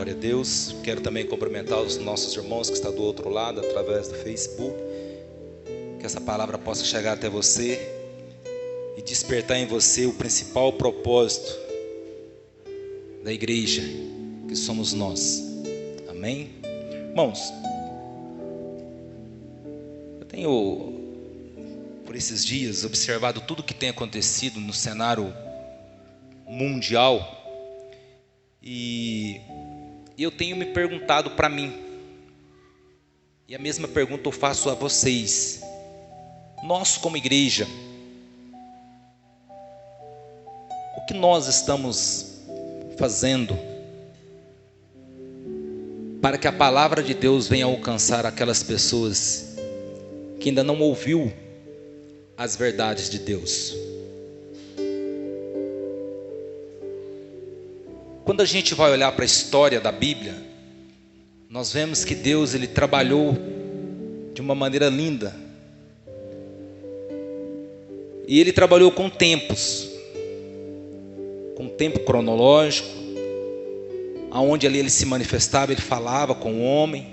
Glória a Deus. Quero também cumprimentar os nossos irmãos que estão do outro lado, através do Facebook. Que essa palavra possa chegar até você e despertar em você o principal propósito da igreja, que somos nós. Amém? Irmãos, eu tenho, por esses dias, observado tudo que tem acontecido no cenário mundial. E eu tenho me perguntado para mim, e a mesma pergunta eu faço a vocês: nós como igreja, o que nós estamos fazendo para que a palavra de Deus venha alcançar aquelas pessoas que ainda não ouviu as verdades de Deus? Quando a gente vai olhar para a história da Bíblia, nós vemos que Deus ele trabalhou de uma maneira linda. E ele trabalhou com tempos, com tempo cronológico, aonde ali ele se manifestava, ele falava com o homem.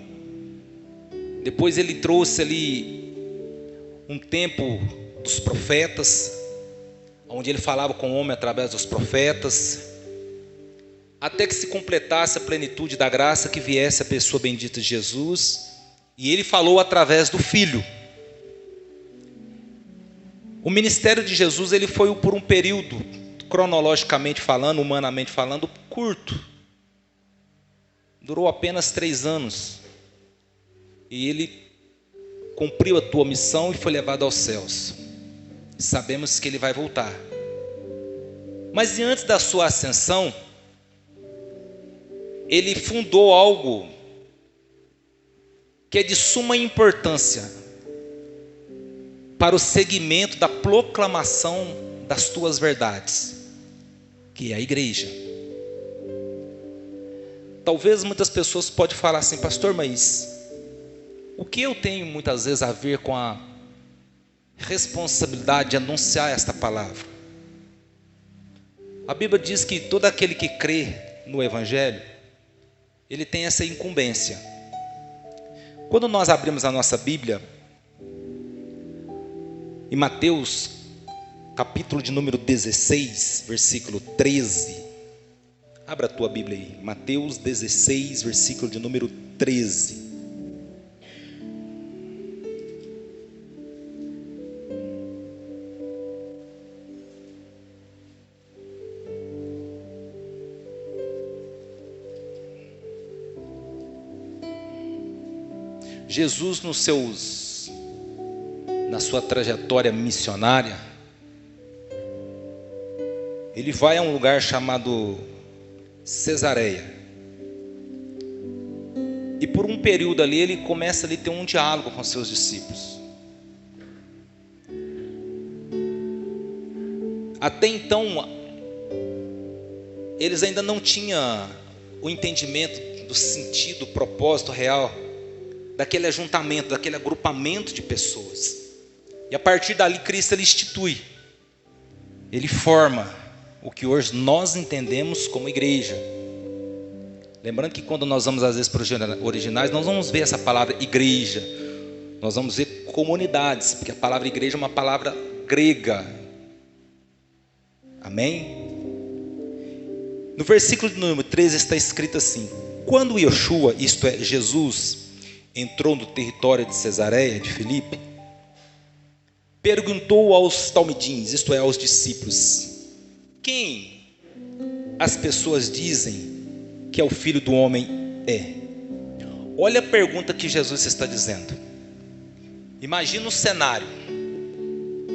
Depois ele trouxe ali um tempo dos profetas, onde ele falava com o homem através dos profetas, até que se completasse a plenitude da graça, que viesse a pessoa bendita de Jesus, e ele falou através do Filho. O ministério de Jesus ele foi por um período, cronologicamente falando, humanamente falando, curto. Durou apenas 3 anos. E ele cumpriu a tua missão e foi levado aos céus. Sabemos que ele vai voltar. Mas antes da sua ascensão, ele fundou algo que é de suma importância para o segmento da proclamação das tuas verdades, que é a igreja. Talvez muitas pessoas podem falar assim: pastor, mas o que eu tenho muitas vezes a ver com a responsabilidade de anunciar esta palavra? A Bíblia diz que todo aquele que crê no Evangelho, ele tem essa incumbência. Quando nós abrimos a nossa Bíblia, em Mateus, capítulo de número 16, versículo 13. Abra a tua Bíblia aí. Mateus 16, versículo de número 13. Jesus, na sua trajetória missionária, ele vai a um lugar chamado Cesareia. E por um período ali, ele começa a ter um diálogo com seus discípulos. Até então, eles ainda não tinham o entendimento do sentido, do propósito real daquele ajuntamento, daquele agrupamento de pessoas. E a partir dali Cristo ele institui, ele forma o que hoje nós entendemos como igreja. Lembrando que quando nós vamos às vezes para os originais, nós vamos ver essa palavra igreja, nós vamos ver comunidades, porque a palavra igreja é uma palavra grega. Amém? No versículo de número 13 está escrito assim: quando Yeshua, isto é Jesus, entrou no território de Cesareia de Filipe, perguntou aos talmidins, isto é, aos discípulos: quem as pessoas dizem que é o Filho do Homem é? Olha a pergunta que Jesus está dizendo. Imagina o cenário,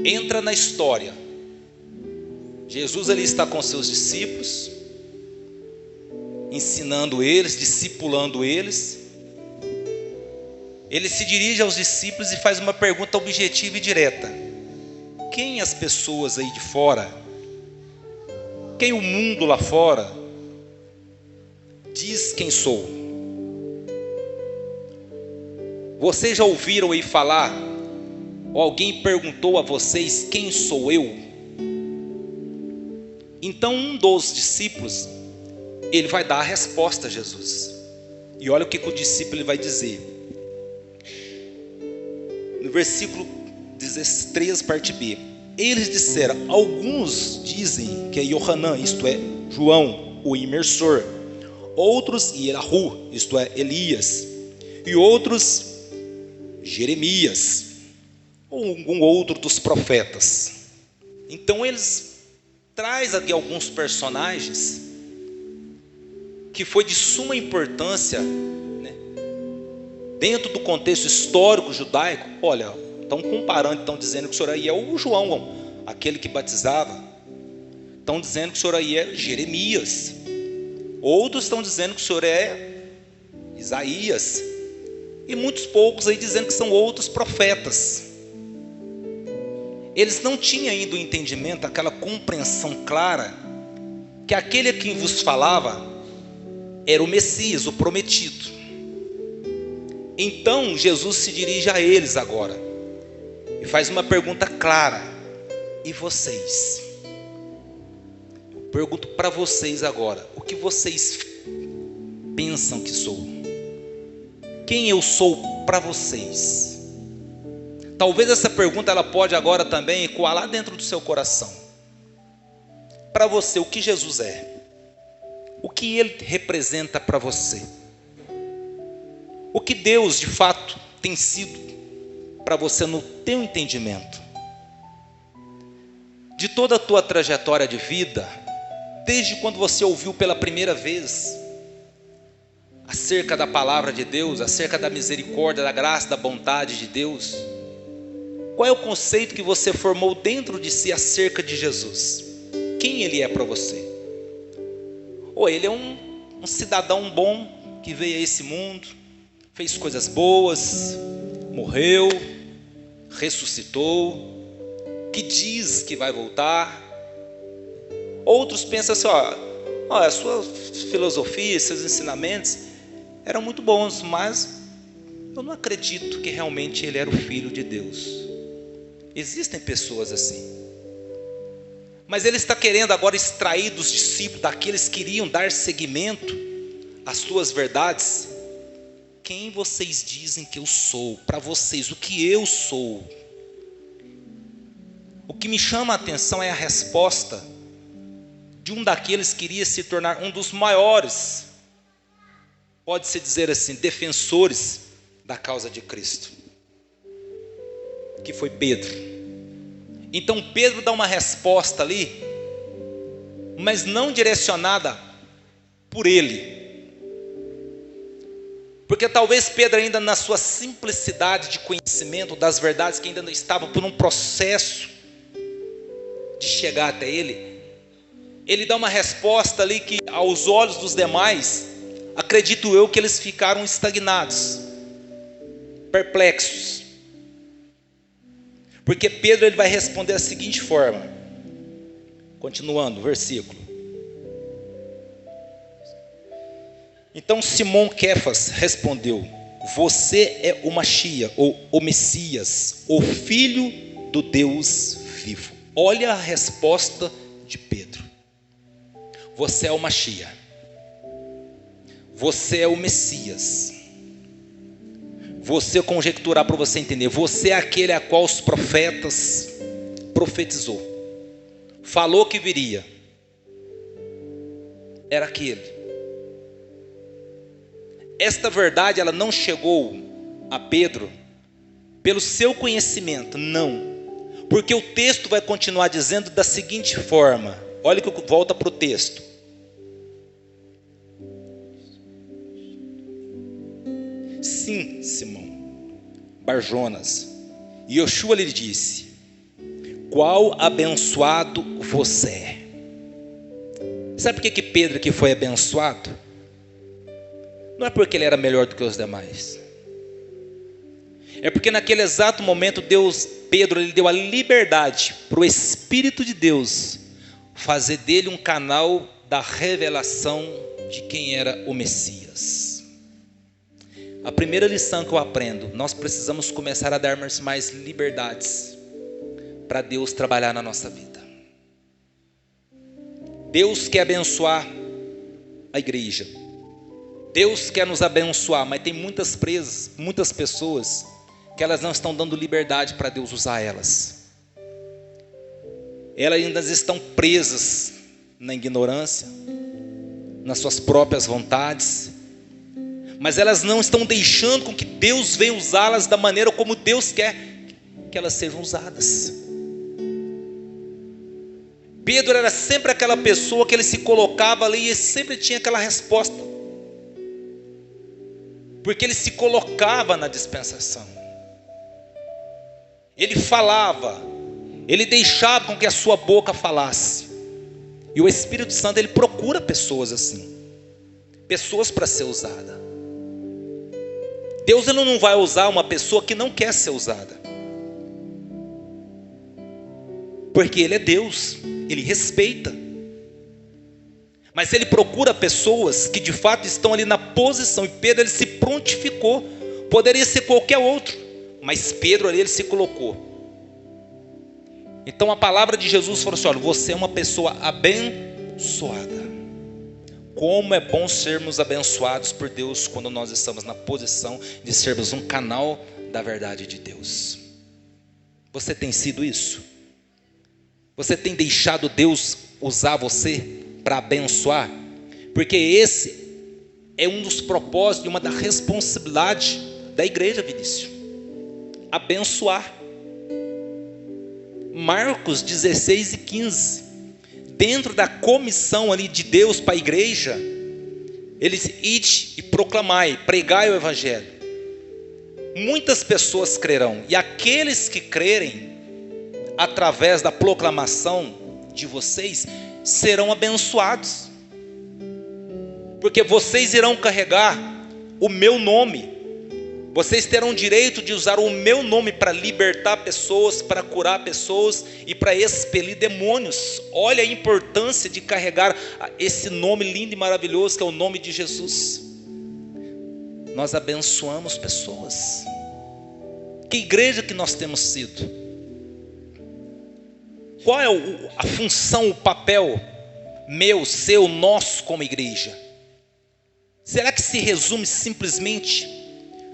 entra na história. Jesus ali está com seus discípulos, ensinando eles, discipulando eles. Ele se dirige aos discípulos e faz uma pergunta objetiva e direta: quem as pessoas aí de fora, quem o mundo lá fora diz quem sou? Vocês já ouviram aí falar, ou alguém perguntou a vocês quem sou eu? Então um dos discípulos, ele vai dar a resposta a Jesus. E olha o que o discípulo ele vai dizer. No versículo 13, parte B. Eles disseram: alguns dizem que é Yohanan, isto é, João, o imersor. Outros, Eliahu, isto é, Elias. E outros, Jeremias, ou algum outro dos profetas. Então eles trazem aqui alguns personagens que foi de suma importância, né, dentro do contexto histórico judaico. Olha, estão comparando, estão dizendo que o senhor aí é o João, aquele que batizava. Estão dizendo que o senhor aí é Jeremias. Outros estão dizendo que o senhor é Isaías. E muitos poucos aí dizendo que são outros profetas. Eles não tinham ainda o entendimento, aquela compreensão clara, que aquele a quem vos falava era o Messias, o prometido. Então Jesus se dirige a eles agora e faz uma pergunta clara: e vocês? Eu pergunto para vocês agora: o que vocês pensam que sou? Quem eu sou para vocês? Talvez essa pergunta ela pode agora também ecoar lá dentro do seu coração. Para você, o que Jesus é? O que Ele representa para você? O que Deus de fato tem sido para você no teu entendimento? De toda a tua trajetória de vida, desde quando você ouviu pela primeira vez acerca da palavra de Deus, acerca da misericórdia, da graça, da bondade de Deus, qual é o conceito que você formou dentro de si acerca de Jesus? Quem Ele é para você? Ou Ele é um cidadão bom que veio a esse mundo, fez coisas boas, morreu, ressuscitou, que diz que vai voltar. Outros pensam assim: a sua filosofia, seus ensinamentos eram muito bons, mas eu não acredito que realmente ele era o Filho de Deus. Existem pessoas assim. Mas ele está querendo agora extrair dos discípulos, daqueles que iriam dar seguimento às suas verdades: quem vocês dizem que eu sou? Para vocês, o que eu sou? O que me chama a atenção é a resposta de um daqueles que iria se tornar um dos maiores, pode-se dizer assim, defensores da causa de Cristo, que foi Pedro. Então Pedro dá uma resposta ali, mas não direcionada por ele, porque talvez Pedro ainda na sua simplicidade de conhecimento das verdades, que ainda não estava por um processo de chegar até ele, ele dá uma resposta ali que aos olhos dos demais, acredito eu que eles ficaram estagnados, perplexos. Porque Pedro ele vai responder da seguinte forma, continuando o versículo: então Simão Quefas respondeu: você é o Machia, ou o Messias, o Filho do Deus vivo. Olha a resposta de Pedro: você é o Machia, você é o Messias. Você conjecturar para você entender, você é aquele a qual os profetas profetizou, falou que viria, era aquele. Esta verdade ela não chegou a Pedro pelo seu conhecimento, não, porque o texto vai continuar dizendo da seguinte forma, olha que volta para o texto: sim, Simão Barjonas. E Yoshua lhe disse: qual abençoado você é. Sabe por que Pedro aqui foi abençoado? Não é porque ele era melhor do que os demais, é porque naquele exato momento Pedro ele deu a liberdade para o Espírito de Deus fazer dele um canal da revelação de quem era o Messias. A primeira lição que eu aprendo: nós precisamos começar a darmos mais liberdades para Deus trabalhar na nossa vida. Deus quer abençoar a igreja. Deus quer nos abençoar, mas tem muitas pessoas que elas não estão dando liberdade para Deus usar elas. Elas ainda estão presas na ignorância, nas suas próprias vontades, mas elas não estão deixando com que Deus venha usá-las da maneira como Deus quer que elas sejam usadas. Pedro era sempre aquela pessoa que ele se colocava ali e ele sempre tinha aquela resposta, porque ele se colocava na dispensação. Ele falava, ele deixava com que a sua boca falasse. E o Espírito Santo, ele procura pessoas assim, pessoas para ser usada. Deus, ele não vai usar uma pessoa que não quer ser usada, porque ele é Deus, ele respeita. Mas ele procura pessoas que de fato estão ali na posição. E Pedro, ele se prontificou. Poderia ser qualquer outro, mas Pedro ali, ele se colocou. Então a palavra de Jesus falou assim: olha, você é uma pessoa abençoada. Como é bom sermos abençoados por Deus quando nós estamos na posição de sermos um canal da verdade de Deus. Você tem sido isso? Você tem deixado Deus usar você para abençoar? Porque esse é um dos propósitos e uma da responsabilidade da igreja, Vinícius. Abençoar. Marcos 16 e 15. Dentro da comissão ali de Deus para a igreja, eles ide e proclamai, pregai o evangelho. Muitas pessoas crerão, e aqueles que crerem através da proclamação de vocês serão abençoados, porque vocês irão carregar o meu nome. Vocês terão direito de usar o meu nome para libertar pessoas, para curar pessoas e para expelir demônios. Olha a importância de carregar esse nome lindo e maravilhoso que é o nome de Jesus. Nós abençoamos pessoas. Que igreja que nós temos sido? Qual é a função, o papel meu, seu, nosso como igreja? Será que se resume simplesmente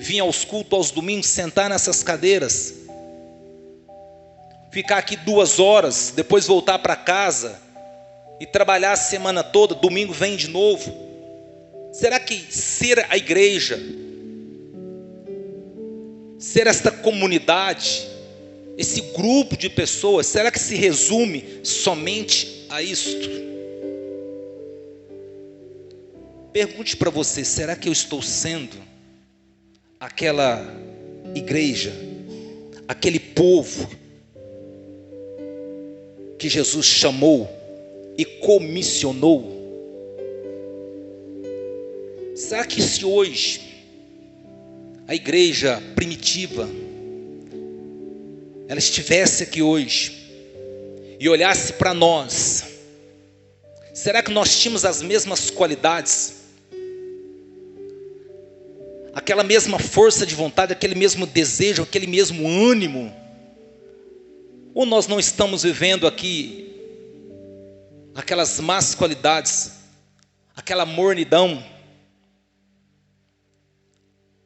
vir aos cultos aos domingos, sentar nessas cadeiras, ficar aqui 2 horas, depois voltar para casa e trabalhar a semana toda, domingo vem de novo? Será que ser a igreja, ser esta comunidade, esse grupo de pessoas, será que se resume somente a isto? Pergunte para você: será que eu estou sendo aquela igreja, aquele povo que Jesus chamou e comissionou? Será que se hoje a igreja primitiva ela estivesse aqui hoje e olhasse para nós, será que nós tínhamos as mesmas qualidades, aquela mesma força de vontade, aquele mesmo desejo, aquele mesmo ânimo? Ou nós não estamos vivendo aqui aquelas más qualidades, aquela mornidão,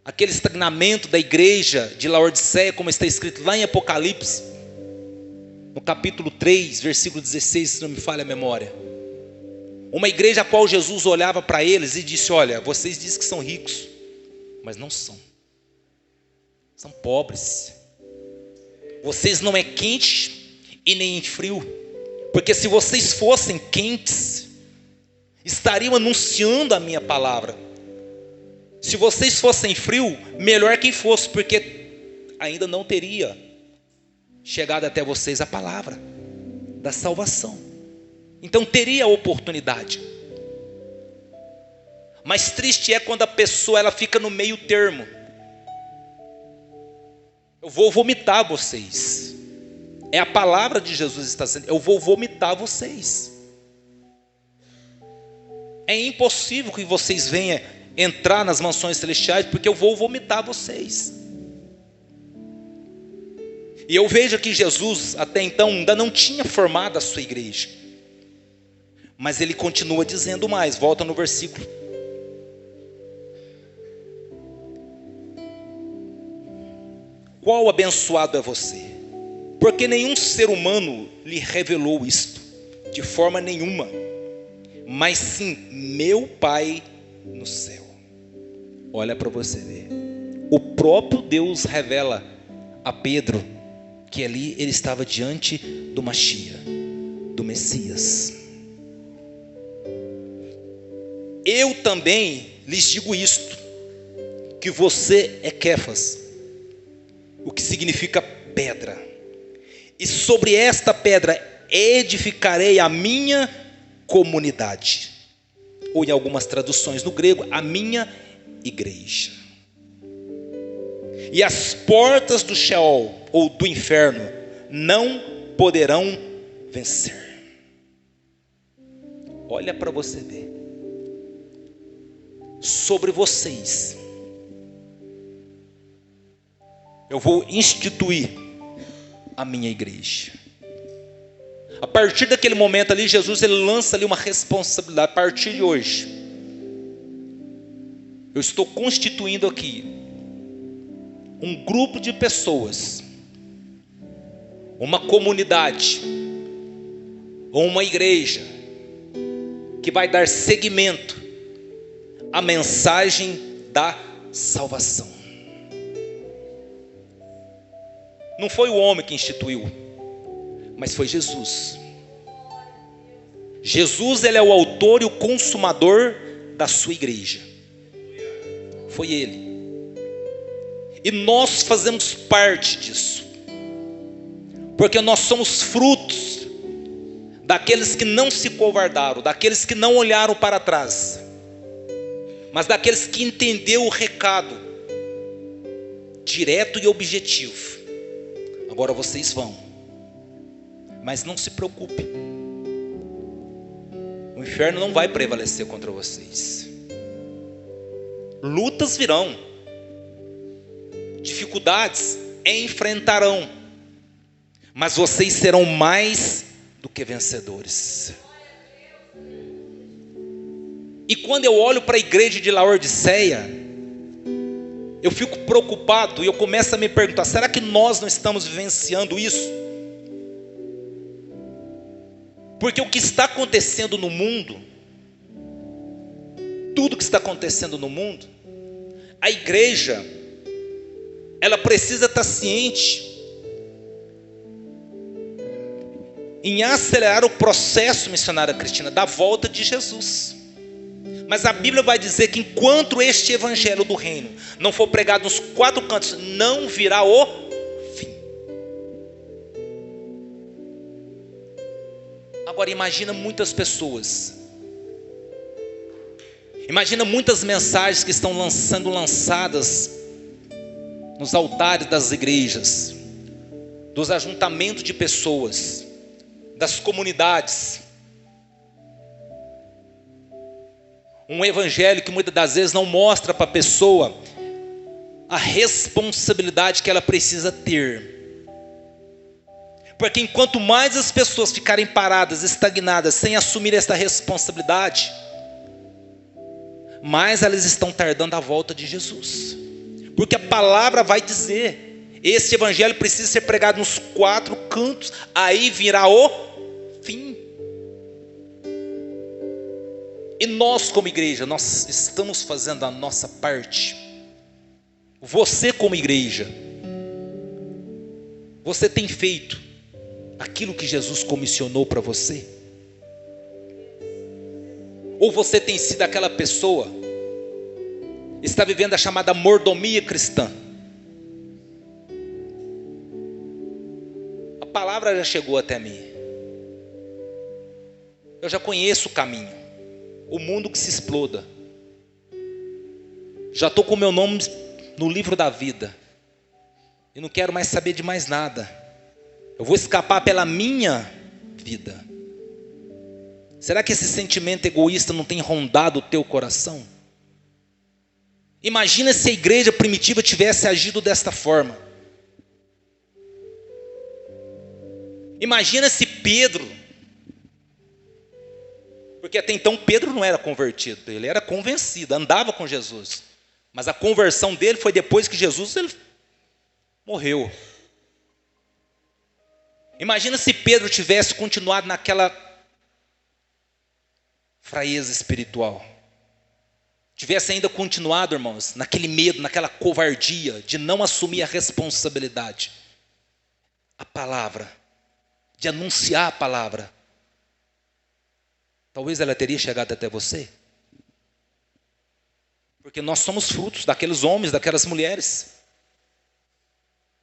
aquele estagnamento da igreja de Laodiceia, como está escrito lá em Apocalipse, no capítulo 3, versículo 16, se não me falha a memória. Uma igreja a qual Jesus olhava para eles e disse: olha, vocês dizem que são ricos, mas não são, são pobres. Vocês não é quente e nem frio, porque se vocês fossem quentes, estariam anunciando a minha palavra. Se vocês fossem frio, melhor quem fosse, porque ainda não teria chegado até vocês a palavra da salvação. Então teria a oportunidade. Mas triste é quando a pessoa ela fica no meio termo. Eu vou vomitar vocês. É a palavra de Jesus que está dizendo: eu vou vomitar vocês. É impossível que vocês venham entrar nas mansões celestiais, porque eu vou vomitar vocês. E eu vejo que Jesus até então ainda não tinha formado a sua igreja, Mas ele continua dizendo mais, volta no versículo. Qual abençoado é você? Porque nenhum ser humano lhe revelou isto, de forma nenhuma, mas sim meu Pai no céu. Olha para você ver. O próprio Deus revela a Pedro que ali ele estava diante do Machia, do Messias. Eu também lhes digo isto, que você é Quefas, o que significa pedra. E sobre esta pedra edificarei a minha comunidade. Ou em algumas traduções no grego, a minha igreja. E as portas do Sheol, ou do inferno, não poderão vencer. Olha para você ver. Sobre vocês, eu vou instituir a minha igreja. A partir daquele momento ali, Jesus ele lança ali uma responsabilidade. A partir de hoje, eu estou constituindo aqui um grupo de pessoas, uma comunidade, ou uma igreja, que vai dar seguimento à mensagem da salvação. Não foi o homem que instituiu, mas foi Jesus. Jesus ele é o autor e o consumador da sua igreja. Foi ele. E nós fazemos parte disso. Porque nós somos frutos daqueles que não se covardaram, daqueles que não olharam para trás, mas daqueles que entenderam o recado direto e objetivo. Agora vocês vão, mas não se preocupe, o inferno não vai prevalecer contra vocês. Lutas virão, dificuldades enfrentarão, mas vocês serão mais do que vencedores. E quando eu olho para a igreja de Laodiceia, eu fico preocupado e eu começo a me perguntar, será que nós não estamos vivenciando isso? Porque o que está acontecendo no mundo, tudo que está acontecendo no mundo, a igreja, ela precisa estar ciente em acelerar o processo missionário cristão da volta de Jesus. Mas a Bíblia vai dizer que enquanto este evangelho do reino não for pregado nos quatro cantos, não virá o fim. Agora imagina muitas pessoas, imagina muitas mensagens que estão sendo lançadas nos altares das igrejas, dos ajuntamentos de pessoas, das comunidades. Um evangelho que muitas das vezes não mostra para a pessoa a responsabilidade que ela precisa ter. Porque enquanto mais as pessoas ficarem paradas, estagnadas, sem assumir esta responsabilidade, mais elas estão tardando a volta de Jesus. Porque a palavra vai dizer, esse evangelho precisa ser pregado nos quatro cantos, aí virá o fim. E nós como igreja, nós estamos fazendo a nossa parte. Você como igreja, você tem feito aquilo que Jesus comissionou para você? Ou você tem sido aquela pessoa, está vivendo a chamada mordomia cristã? A palavra já chegou até mim. Eu já conheço o caminho. O mundo que se exploda. Já estou com o meu nome no livro da vida. E não quero mais saber de mais nada. Eu vou escapar pela minha vida. Será que esse sentimento egoísta não tem rondado o teu coração? Imagina se a igreja primitiva tivesse agido desta forma. Imagina se Pedro Porque até então Pedro não era convertido, ele era convencido, andava com Jesus. Mas a conversão dele foi depois que Jesus ele morreu. Imagina se Pedro tivesse continuado naquela fraqueza espiritual. Tivesse ainda continuado, irmãos, naquele medo, naquela covardia de não assumir a responsabilidade. A palavra, de anunciar a palavra. Talvez ela teria chegado até você. Porque nós somos frutos daqueles homens, daquelas mulheres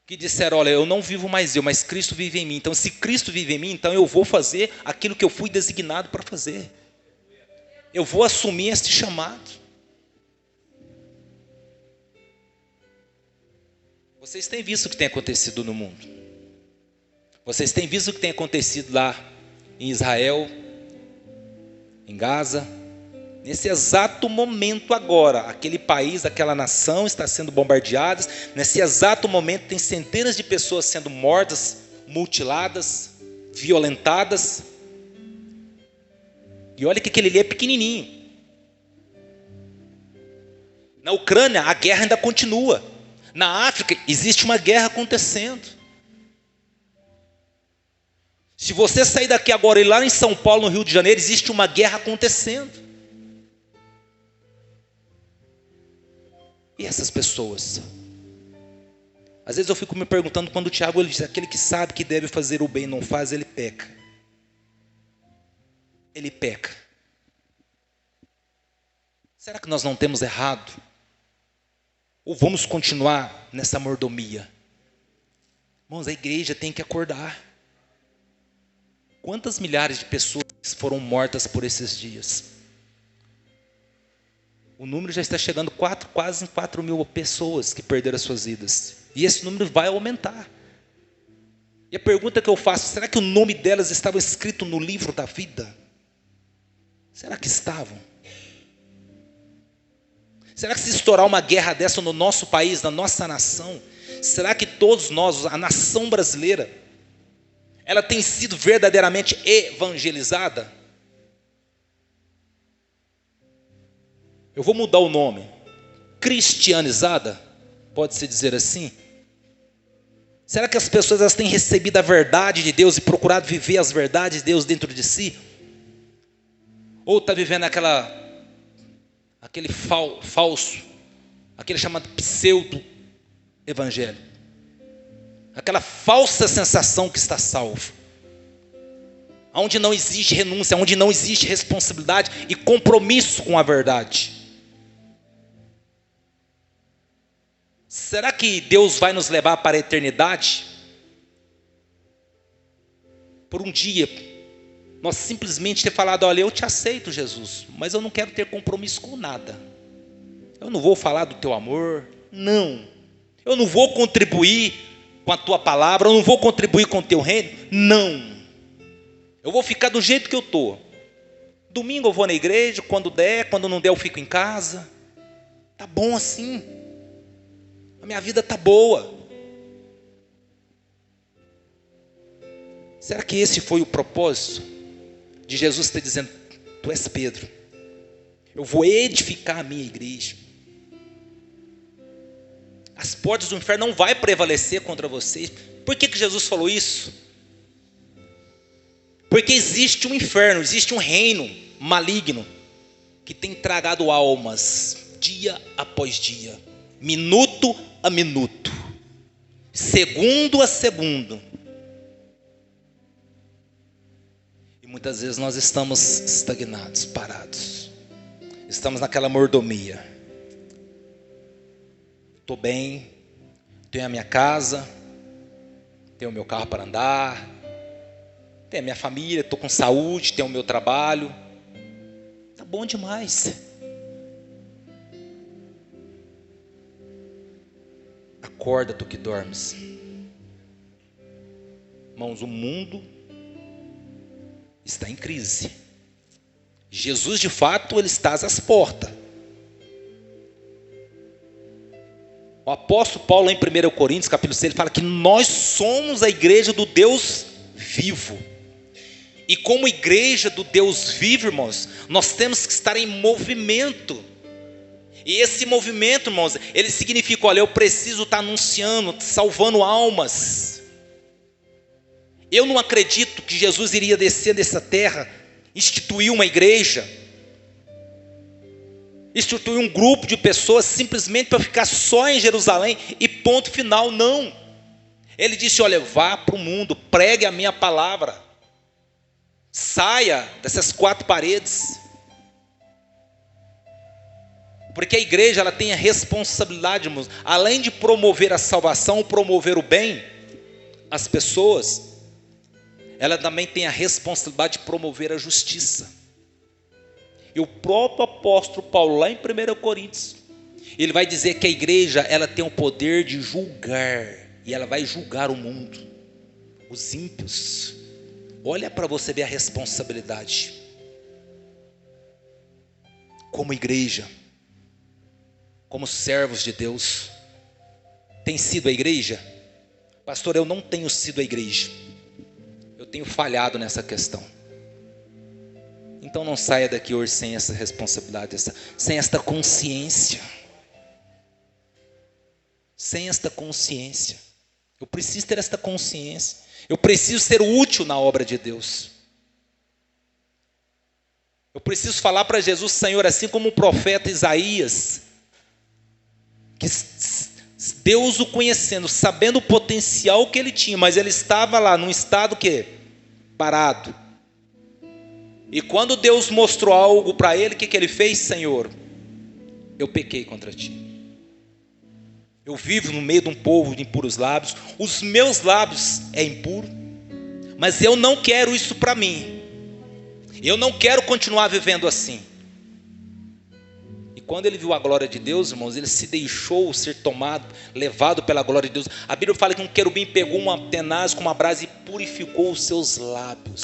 que disseram, olha, eu não vivo mais eu, mas Cristo vive em mim. Então, se Cristo vive em mim, então eu vou fazer aquilo que eu fui designado para fazer. Eu vou assumir este chamado. Vocês têm visto o que tem acontecido no mundo. Vocês têm visto o que tem acontecido lá em Israel, em Gaza. Nesse exato momento agora, aquele país, aquela nação está sendo bombardeada. Nesse exato momento tem centenas de pessoas sendo mortas, mutiladas, violentadas. E olha que aquele ali é pequenininho. Na Ucrânia a guerra ainda continua. Na África existe uma guerra acontecendo. Se você sair daqui agora e ir lá em São Paulo, no Rio de Janeiro, existe uma guerra acontecendo. E essas pessoas? Às vezes eu fico me perguntando, quando o Tiago ele diz, aquele que sabe que deve fazer o bem e não faz, ele peca. Ele peca. Será que nós não temos errado? Ou vamos continuar nessa mordomia? Irmãos, a igreja tem que acordar. Quantas milhares de pessoas foram mortas por esses dias? O número já está chegando quase em 4.000 pessoas que perderam as suas vidas. E esse número vai aumentar. E a pergunta que eu faço, será que o nome delas estava escrito no livro da vida? Será que estavam? Será que se estourar uma guerra dessa no nosso país, na nossa nação, será que todos nós, a nação brasileira, ela tem sido verdadeiramente evangelizada? Eu vou mudar o nome. Cristianizada? Pode-se dizer assim? Será que as pessoas elas têm recebido a verdade de Deus e procurado viver as verdades de Deus dentro de si? Ou está vivendo aquele falso, aquele chamado pseudo-evangelho? Aquela falsa sensação que está salvo. Onde não existe renúncia, onde não existe responsabilidade e compromisso com a verdade. Será que Deus vai nos levar para a eternidade? Por um dia, nós simplesmente ter falado, olha, eu te aceito, Jesus, mas eu não quero ter compromisso com nada. Eu não vou falar do teu amor, não. Eu não vou contribuir com a tua palavra, eu não vou contribuir com o teu reino, não. Eu vou ficar do jeito que eu estou. Domingo eu vou na igreja, quando der, quando não der eu fico em casa. Tá bom assim. A minha vida está boa. Será que esse foi o propósito de Jesus ter dizendo, tu és Pedro, eu vou edificar a minha igreja. As portas do inferno não vai prevalecer contra vocês. Por que Jesus falou isso? Porque existe um inferno, existe um reino maligno que tem tragado almas dia após dia, minuto a minuto, segundo a segundo. E muitas vezes nós estamos estagnados, parados. Estamos naquela mordomia. Estou bem, tenho a minha casa, tenho o meu carro para andar, tenho a minha família, estou com saúde, tenho o meu trabalho. Está bom demais. Acorda, tu que dormes. Irmãos, o mundo está em crise. Jesus, de fato, ele está às portas. O apóstolo Paulo, em 1 Coríntios, capítulo 6, ele fala que nós somos a igreja do Deus vivo. E como igreja do Deus vivo, irmãos, nós temos que estar em movimento. E esse movimento, irmãos, ele significa, olha, eu preciso estar anunciando, salvando almas. Eu não acredito que Jesus iria descer dessa terra, instituir uma igreja, instituir um grupo de pessoas simplesmente para ficar só em Jerusalém e ponto final, não. Ele disse, olha, vá para o mundo, pregue a minha palavra, saia dessas quatro paredes. Porque a igreja, ela tem a responsabilidade, irmãos, além de promover a salvação, promover o bem, as pessoas, ela também tem a responsabilidade de promover a justiça. E o próprio apóstolo Paulo, lá em 1 Coríntios, ele vai dizer que a igreja, ela tem o poder de julgar, e ela vai julgar o mundo, os ímpios. Olha para você ver a responsabilidade. Como igreja, como servos de Deus, tem sido a igreja? Pastor, eu não tenho sido a igreja, eu tenho falhado nessa questão. Então não saia daqui hoje sem essa responsabilidade, sem esta consciência. Sem esta consciência. Eu preciso ter esta consciência. Eu preciso ser útil na obra de Deus. Eu preciso falar para Jesus, Senhor, assim como o profeta Isaías, que Deus o conhecendo, sabendo o potencial que ele tinha, mas ele estava lá num estado que parado. E quando Deus mostrou algo para ele, o que ele fez? Senhor, eu pequei contra ti. Eu vivo no meio de um povo de impuros lábios. Os meus lábios é impuro. Mas eu não quero isso para mim. Eu não quero continuar vivendo assim. E quando ele viu a glória de Deus, irmãos, ele se deixou ser tomado, levado pela glória de Deus. A Bíblia fala que um querubim pegou uma tenaz com uma brasa e purificou os seus lábios.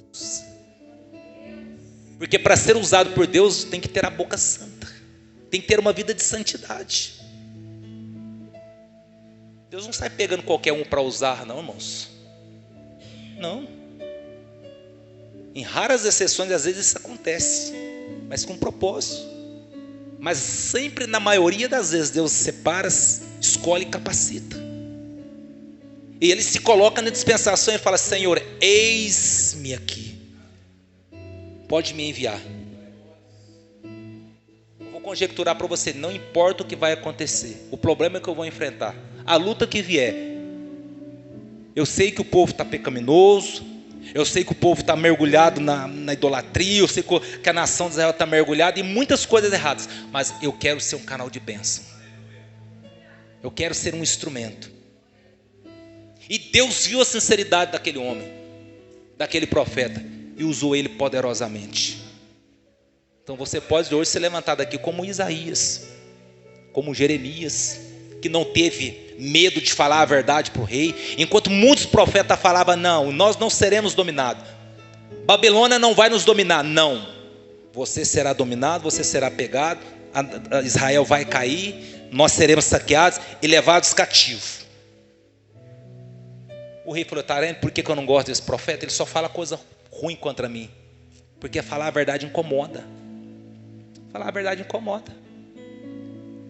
Porque para ser usado por Deus tem que ter a boca santa, tem que ter uma vida de santidade. Deus não sai pegando qualquer um para usar, não, irmãos. Não. Em raras exceções, às vezes isso acontece, mas com propósito. Mas sempre, na maioria das vezes, Deus separa, escolhe e capacita. E Ele se coloca na dispensação e fala, Senhor, eis-me aqui. Pode me enviar. Eu vou conjecturar para você, não importa o que vai acontecer, o problema é que eu vou enfrentar, a luta que vier. Eu sei que o povo está pecaminoso, eu sei que o povo está mergulhado na idolatria, eu sei que a nação de Israel está mergulhada em muitas coisas erradas, mas eu quero ser um canal de bênção, eu quero ser um instrumento. E Deus viu a sinceridade daquele homem, daquele profeta, e usou ele poderosamente. Então você pode hoje se levantar daqui como Isaías, como Jeremias, que não teve medo de falar a verdade para o rei, enquanto muitos profetas falavam, não, nós não seremos dominados, Babilônia não vai nos dominar. Não, você será dominado, você será pegado, Israel vai cair, nós seremos saqueados e levados cativos. O rei falou, tá vendo por que eu não gosto desse profeta? Ele só fala coisa ruim contra mim, porque falar a verdade incomoda. Falar a verdade incomoda.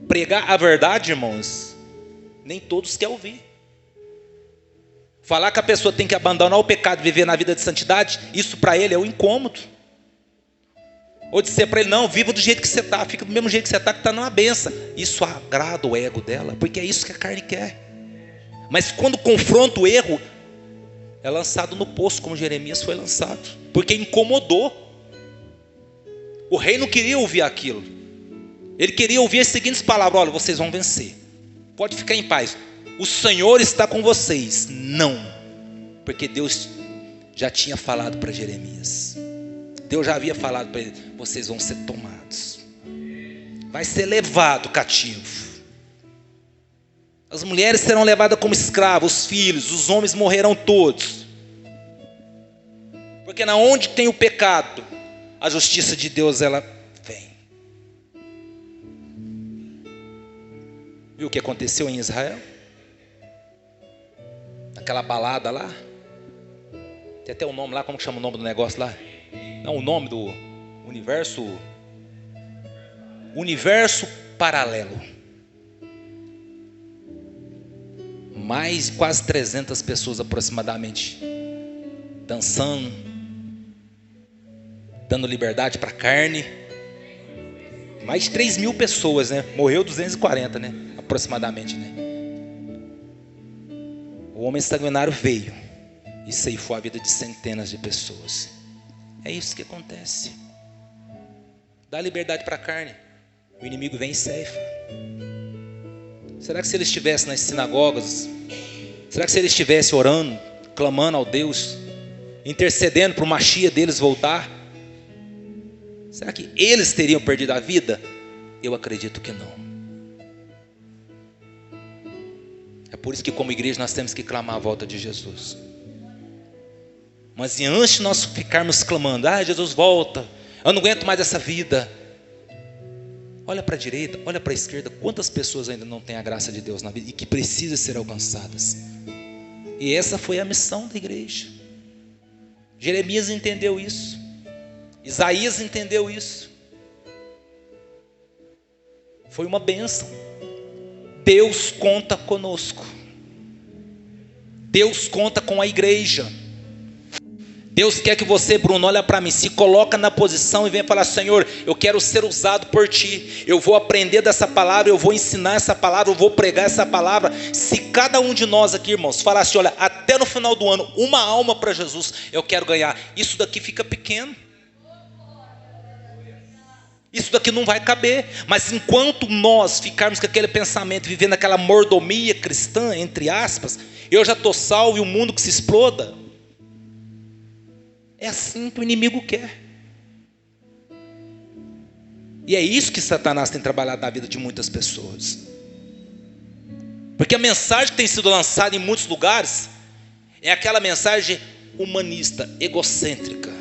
Pregar a verdade, irmãos, nem todos querem ouvir. Falar que a pessoa tem que abandonar o pecado e viver na vida de santidade, isso para ele é um incômodo. Ou dizer para ele, não, viva do jeito que você está, fica do mesmo jeito que você está, que está numa benção. Isso agrada o ego dela, porque é isso que a carne quer. Mas quando confronta o erro, é lançado no poço, como Jeremias foi lançado, porque incomodou. O rei não queria ouvir aquilo. Ele queria ouvir as seguintes palavras: olha, vocês vão vencer, pode ficar em paz, o Senhor está com vocês. Não, porque Deus já tinha falado para Jeremias, Deus já havia falado para ele, vocês vão ser tomados, vai ser levado cativo, as mulheres serão levadas como escravos, os filhos, os homens morrerão todos, porque na onde tem o pecado, a justiça de Deus ela vem. Viu o que aconteceu em Israel? Aquela balada lá, Tem até o nome lá, como que chama o nome do negócio lá? Não, o nome do universo paralelo. Mais quase 300 pessoas aproximadamente, dançando, dando liberdade para a carne. Mais de 3.000 pessoas, né? Morreu 240, né? Aproximadamente, né? O homem sanguinário veio e ceifou a vida de centenas de pessoas. É isso que acontece. Dá liberdade para a carne, o inimigo vem e ceifa. Será que se ele estivesse nas sinagogas, será que se ele estivesse orando, clamando ao Deus, intercedendo para o Machia deles voltar, será que eles teriam perdido a vida? Eu acredito que não. É por isso que como igreja nós temos que clamar a volta de Jesus. Mas antes de nós ficarmos clamando, Jesus volta, eu não aguento mais essa vida, olha para a direita, olha para a esquerda, quantas pessoas ainda não têm a graça de Deus na vida e que precisam ser alcançadas. E essa foi a missão da igreja. Jeremias entendeu isso, Isaías entendeu isso. Foi uma bênção. Deus conta conosco. Deus conta com a igreja. Deus quer que você, Bruno, olha para mim, se coloca na posição e venha falar: Senhor, eu quero ser usado por Ti, eu vou aprender dessa palavra, eu vou ensinar essa palavra, eu vou pregar essa palavra. Se cada um de nós aqui, irmãos, falasse: olha, até no final do ano, uma alma para Jesus, eu quero ganhar, isso daqui fica pequeno. Isso daqui não vai caber. Mas enquanto nós ficarmos com aquele pensamento, vivendo aquela mordomia cristã, entre aspas, eu já estou salvo e o mundo que se exploda. É assim que o inimigo quer. E é isso que Satanás tem trabalhado na vida de muitas pessoas. Porque a mensagem que tem sido lançada em muitos lugares é aquela mensagem humanista, egocêntrica.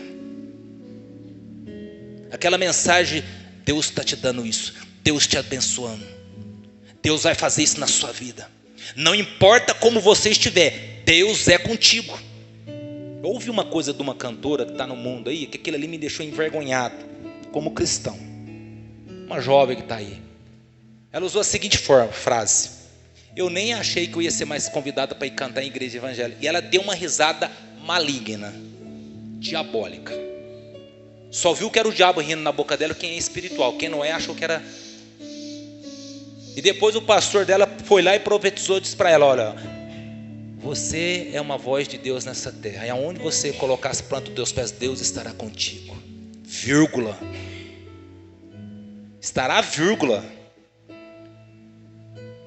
Aquela mensagem: Deus está te dando isso, Deus te abençoando, Deus vai fazer isso na sua vida. Não importa como você estiver, Deus é contigo. Eu ouvi uma coisa de uma cantora que está no mundo aí, que aquilo ali me deixou envergonhado, como cristão. Uma jovem que está aí. Ela usou a seguinte frase: eu nem achei que eu ia ser mais convidada para ir cantar em igreja evangélica. E ela deu uma risada maligna, diabólica. Só viu que era o diabo rindo na boca dela. Quem é espiritual, quem não é, achou que era. E depois o pastor dela foi lá e profetizou, disse para ela: olha, você é uma voz de Deus nessa terra, e aonde você colocar as plantas dos teus pés, Deus estará contigo, vírgula. Estará, vírgula.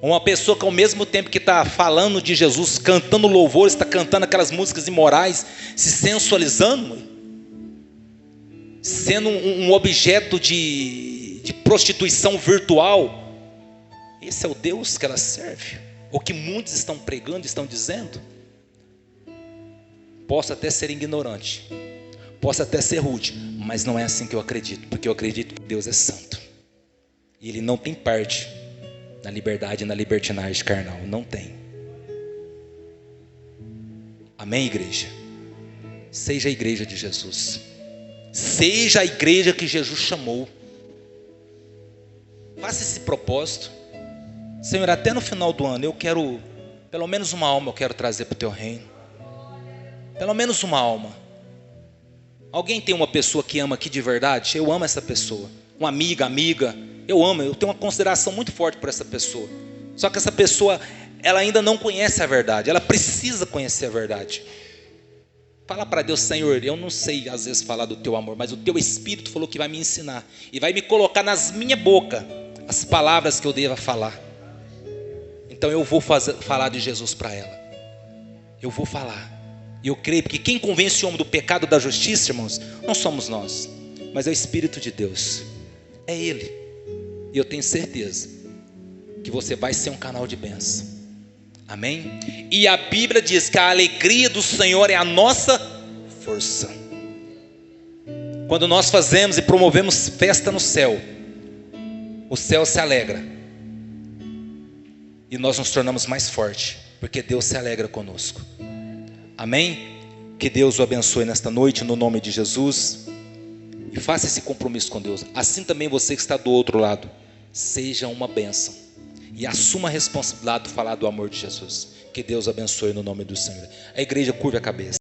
Uma pessoa que ao mesmo tempo que está falando de Jesus, cantando louvores, está cantando aquelas músicas imorais, se sensualizando, sendo um objeto de prostituição virtual. Esse é o Deus que ela serve? O que muitos estão pregando, estão dizendo? Posso até ser ignorante, posso até ser rude, mas não é assim que eu acredito, porque eu acredito que Deus é santo, e Ele não tem parte na liberdade e na libertinagem carnal, não tem. Amém, igreja? Seja a igreja de Jesus, seja a igreja que Jesus chamou. Faça esse propósito: Senhor, até no final do ano eu quero, pelo menos uma alma eu quero trazer para o Teu reino. Pelo menos uma alma. Alguém tem uma pessoa que ama aqui de verdade? Eu amo essa pessoa. Uma amiga, eu amo, eu tenho uma consideração muito forte por essa pessoa. Só que essa pessoa, ela ainda não conhece a verdade, ela precisa conhecer a verdade. Fala para Deus: Senhor, eu não sei às vezes falar do Teu amor, mas o Teu Espírito falou que vai me ensinar e vai me colocar nas minhas bocas as palavras que eu deva falar. Então eu vou falar de Jesus para ela. Eu vou falar. E eu creio, porque quem convence o homem do pecado e da justiça, irmãos, não somos nós, mas é o Espírito de Deus. É Ele. E eu tenho certeza que você vai ser um canal de bênção. Amém? E a Bíblia diz que a alegria do Senhor é a nossa força. Quando nós fazemos e promovemos festa no céu, o céu se alegra. E nós nos tornamos mais fortes, porque Deus se alegra conosco. Amém? Que Deus o abençoe nesta noite, no nome de Jesus. E faça esse compromisso com Deus. Assim também você que está do outro lado, seja uma bênção. E assuma a responsabilidade de falar do amor de Jesus. Que Deus abençoe no nome do Senhor. A igreja curva a cabeça.